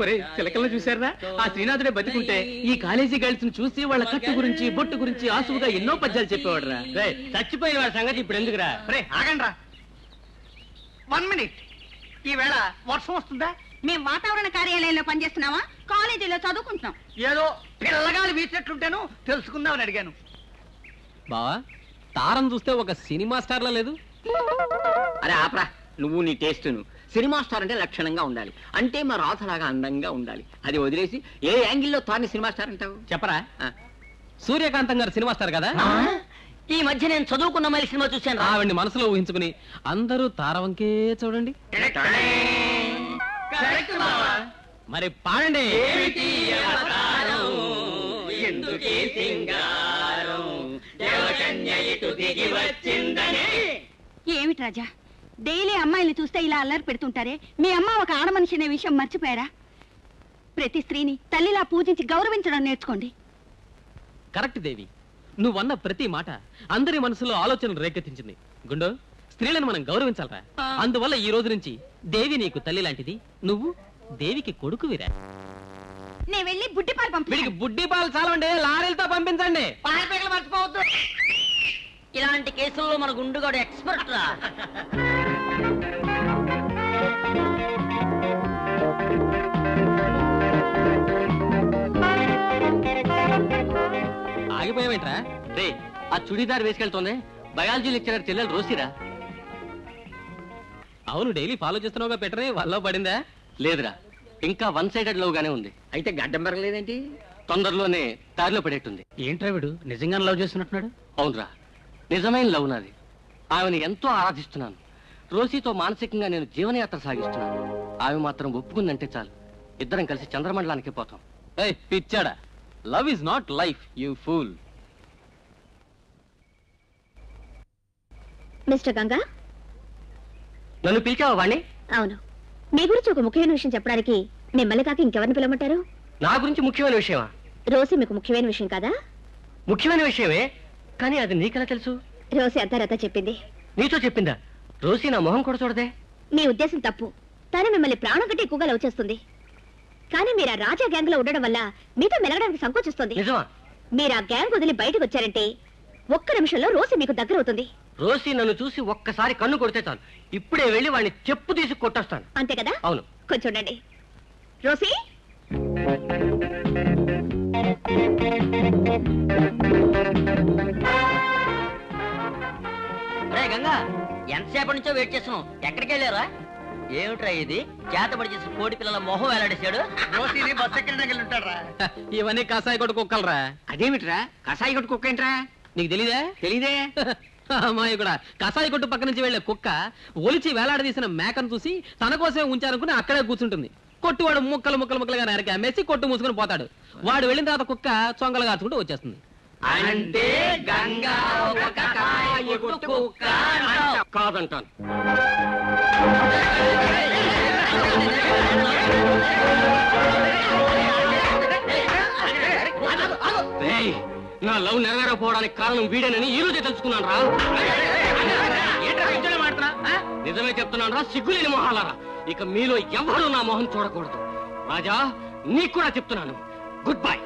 ఒరే చిలకల్లో చూసారా, ఆ శ్రీనాథుడే బతికుంటే ఈ కాలేజీ గర్ల్స్ చూసి వాళ్ళ కట్టు గురించి బొట్టు గురించి ఆసువుగా ఎన్నో పద్యాలు చెప్పేవాడు రా. చచ్చిపోయిన వాడి సంగతి ఇప్పుడు ఎందుకురా? రే ఆగండి రా, 1 minute. ఈవేళ వర్షం వస్తుందా? మేము వాతావరణ కార్యాలయంలో పనిచేస్తున్నావా, కాలేజీలో చదువుకుంటున్నాం? ఏదో పిల్లగాలు వీసినట్లుంటేను తెలుసుకుందామని అడిగాను. బావా, తారం చూస్తే ఒక సినిమా స్టార్ లా లేదు? అరే ఆపరా, నువ్వు నీ టేస్ట్ను. సినిమా స్టార్ అంటే లక్షణంగా ఉండాలి, అంటే మా రాధలాగా అందంగా ఉండాలి. అది వదిలేసి ఏ యాంగిల్లో తారని సినిమా స్టార్ అంటావు? చెప్పరా? సూర్యకాంతం గారు సినిమా స్టార్ కదా? ఈ మధ్య నేను చదువుకున్న మరి సినిమా చూశాను. ఆవిడ్ని మనసులో ఊహించుకుని అందరూ తారవంకే చూడండి. మరి పాడండి. ఏమిటి రాజా, డైలీ అమ్మాయిని చూస్తే ఇలా అల్లరి పెడుతుంటారే, మీ అమ్మ ఒక ఆడ మనిషి అనే విషయం మర్చిపోయారా? ప్రతి స్త్రీని తల్లిలా పూజించి గౌరవించడం నేర్చుకోండి. కరెక్ట్ దేవి, నువ్వన్న ప్రతి మాట అందరి మనసులో ఆలోచనలు రేకెత్తించింది. గుండో, స్త్రీలను మనం గౌరవించాలరా. అందువల్ల ఈ రోజు నుంచి దేవి నీకు తల్లి లాంటిది, నువ్వు దేవికి కొడుకువిరా. నేను వెళ్ళి బుడ్డి పాలు వీడికి బుడ్డి పాలు చాలండి, లారీలతో పంపించండి. మర్చిపోవద్దు. ఇలాంటి కేసుల్లో మన గుండుగాడు ఎక్స్పర్ట్ రా. ఆగిపోయావేంట్రా? రే, ఆ చుడీదార్ వేసుకెళ్తోంది బయాలజీ లెక్చరర్ చెల్లెలు రోసిరా. అవును, డైలీ ఫాలో చేస్తున్నావుగా, పెట్టరే వాళ్ళ పడిందా? లేదురా, ఇంకా 1 sided లవ్ గానే ఉంది. అయితే గడ్డం పెరగలేదేంటి? తొందరలోనే దారిలో పడేట్టుంది. ఏంట్రా వీడు నిజంగానే లవ్ చేస్తున్నట్టున్నాడు? అవునరా, నిజమైన లవ్ నాది. ఆమెను ఎంతో ఆరాధిస్తున్నాను. రోసీతో మానసికంగా నేను జీవనయాత్ర సాగిస్తున్నాను. ఆమె మాత్రం ఒప్పుకుందంటే చాలు, ఇద్దరం కలిసి చంద్రమండలానికి పోతాం. ఏయ్ పిచ్చాడా, love is not life, you fool. Mister Ganga, నన్ను పిలిచావా వాణ్ణి? అవును, మీ గురించి ఒక ముఖ్యమైన విషయం చెప్పడానికి మిమ్మల్ని కాక ఇంకెవరిని పిలవమంటారు? నా గురించి ముఖ్యమైన విషయమా? రోసి మీకు ముఖ్యమైన విషయం కాదా? ముఖ్యమైన విషయమే, కానీ అది నీకెలా తెలుసు? రోసి అంతా చెప్పింది. నీతో చెప్పిందా? రోసి నా మొహం కూడా చూడదే. మీ ఉద్దేశం తప్పు. తను మిమ్మల్ని ప్రాణం కంటే ఎక్కువగా లవ్ చేస్తుంది. కానీ మీరు ఆ రాజా గ్యాంగ్ లో ఉండడం వల్ల మీతో మెలగడానికి సంకోచిస్తుంది. నిజమా? మీరు ఆ గ్యాంగ్ వదిలి బయటకు వచ్చారంటే ఒక్క నిమిషంలో రోసి మీకు దగ్గర అవుతుంది. రోసి నన్ను చూసి ఒక్కసారి కన్ను కొడితే చాలు, ఇప్పుడే వెళ్ళి వాడిని చెప్పు తీసి కొట్టేస్తాను. అంతే కదా? అవును. కొంచెం ఉండండి. రోసి, గంగా, ఎంతసేపటి నుంచో వెయిట్ చేస్తున్నాం, ఎక్కడికి వెళ్ళారా? ఏమిట్రా ఇది, చేతబడి చేసి కోడి పిల్లల మొహం వేలాడేశాడు. రోసిని బస్ ఎక్కడ ఉంటారా? ఇవన్నీ కసాయి కొట్టు కుక్కలరా. అదేమిట్రా, కసాయి కొట్టు కుక్క ఏంట్రా? నీకు తెలీదా? తెలీదే. అమ్మాయి కూడా కసాయి కొట్టు పక్క నుంచి వెళ్లే కుక్క ఒలిచి వేలాడదీసిన మేకను చూసి తన కోసమే ఉంచారనుకుని అక్కడే కూర్చుంటుంది. కొట్టువాడు ముక్కలు ముక్కలు ముక్కలుగా నరికి అమ్మేసి కొట్టు మూసుకుని పోతాడు. వాడు వెళ్ళిన తర్వాత కుక్క చొంగలు కాచుకుంటూ వచ్చేస్తుంది. అంటే గంగా ఒక కసాయి కొట్టు కుక్క కాదంటాను. నా లవ్ నెరవేరకపోవడానికి కారణం వీడేనని ఈ రోజే తెలుసుకున్నాను రా. నిజమే చెప్తున్నాను రా, సిగ్గులేని మొహాలరా. ఇక మీలో ఎవరు నా మొహం చూడకూడదు. రాజా, నీకు కూడా చెప్తున్నాను, గుడ్ బై.